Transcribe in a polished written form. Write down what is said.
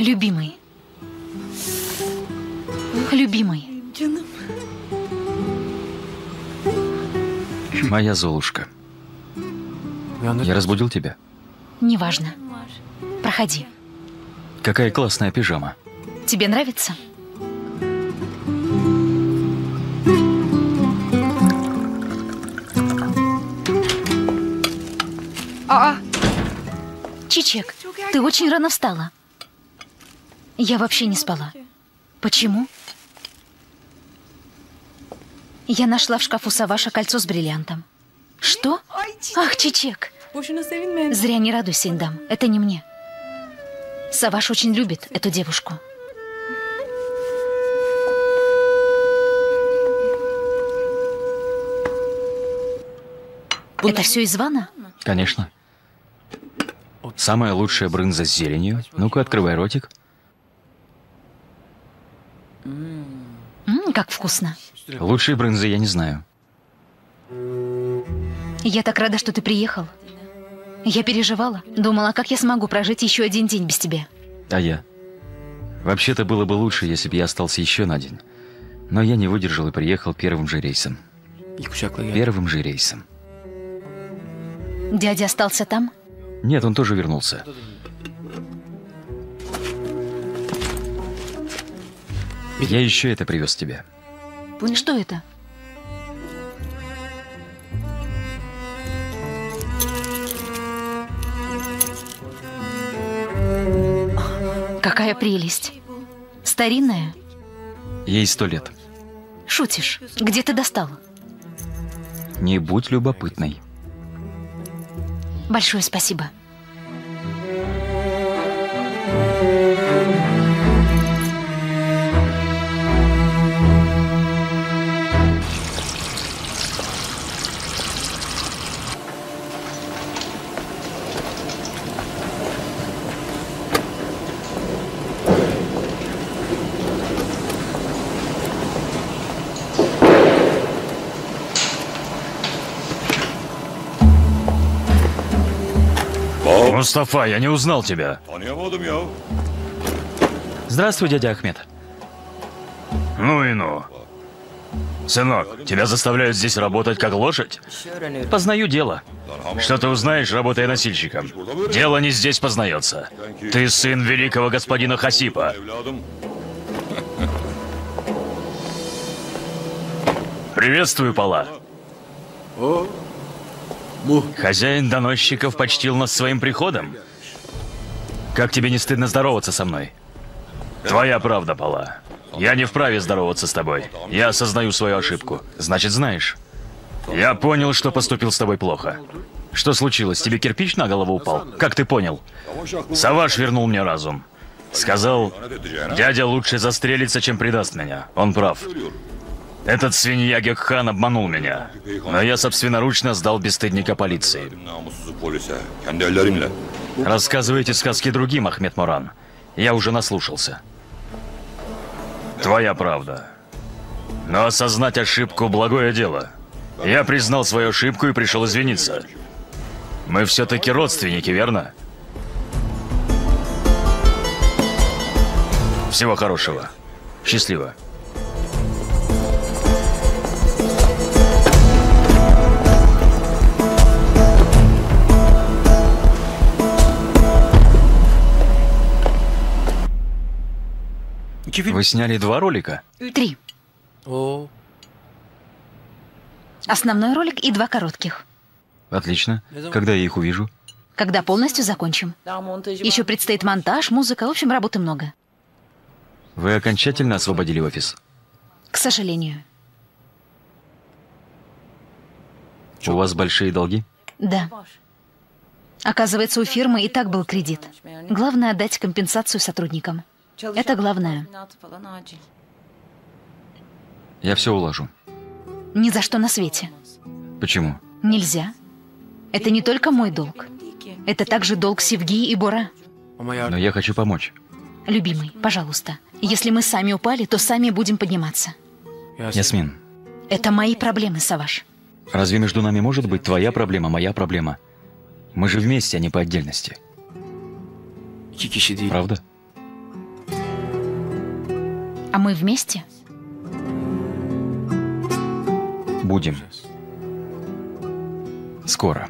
Любимый. Любимый. Моя Золушка. Я разбудил тебя? Неважно. Проходи. Какая классная пижама. Тебе нравится? Чичек, ты очень рано встала. Я вообще не спала. Почему? Я нашла в шкафу Саваша кольцо с бриллиантом. Что? Ах, Чичек! Зря не радуйся, Индам. Это не мне. Саваш очень любит эту девушку. Это все из вана? Конечно. Самая лучшая брынза с зеленью. Ну-ка, открывай ротик. Как вкусно. Лучшей брынзы я не знаю. Я так рада, что ты приехал. Я переживала. Думала, как я смогу прожить еще один день без тебя. А я? Вообще-то было бы лучше, если бы я остался еще на день. Но я не выдержал и приехал первым же рейсом. Первым же рейсом. Дядя остался там? Нет, он тоже вернулся. Я еще это привез тебе. Что это? Какая прелесть. Старинная? Ей 100 лет. Шутишь? Где ты достал? Не будь любопытной. Большое спасибо. Мустафа, я не узнал тебя. Здравствуй, дядя Ахмед. Ну и ну. Сынок, тебя заставляют здесь работать как лошадь? Познаю дело. Что ты узнаешь, работая носильщиком? Дело не здесь познается. Ты сын великого господина Хасипа. Приветствую, Пала. Хозяин доносчиков почтил нас своим приходом. Как тебе не стыдно здороваться со мной? Твоя правда, Пала. Я не вправе здороваться с тобой. Я осознаю свою ошибку. Значит, знаешь. Я понял, что поступил с тобой плохо. Что случилось? Тебе кирпич на голову упал? Как ты понял? Саваш вернул мне разум. Сказал, дядя лучше застрелится, чем предаст меня. Он прав. Этот свинья Гекхан обманул меня. Но я собственноручно сдал бесстыдника полиции. Рассказывайте сказки другим, Ахмед Муран. Я уже наслушался. Твоя правда. Но осознать ошибку – благое дело. Я признал свою ошибку и пришел извиниться. Мы все-таки родственники, верно? Всего хорошего. Счастливо. Вы сняли 2 ролика? 3. Основной ролик и 2 коротких. Отлично. Когда я их увижу? Когда полностью закончим. Еще предстоит монтаж, музыка, в общем, работы много. Вы окончательно освободили офис? К сожалению. У вас большие долги? Да. Оказывается, у фирмы и так был кредит. Главное — отдать компенсацию сотрудникам. Это главное. Я все уложу. Ни за что на свете. Почему? Нельзя. Это не только мой долг. Это также долг Севги и Бора. Но я хочу помочь. Любимый, пожалуйста. Если мы сами упали, то сами будем подниматься. Ясмин. Это мои проблемы, Саваш. Разве между нами может быть твоя проблема, моя проблема? Мы же вместе, а не по отдельности. Правда? А мы вместе? Будем. Скоро.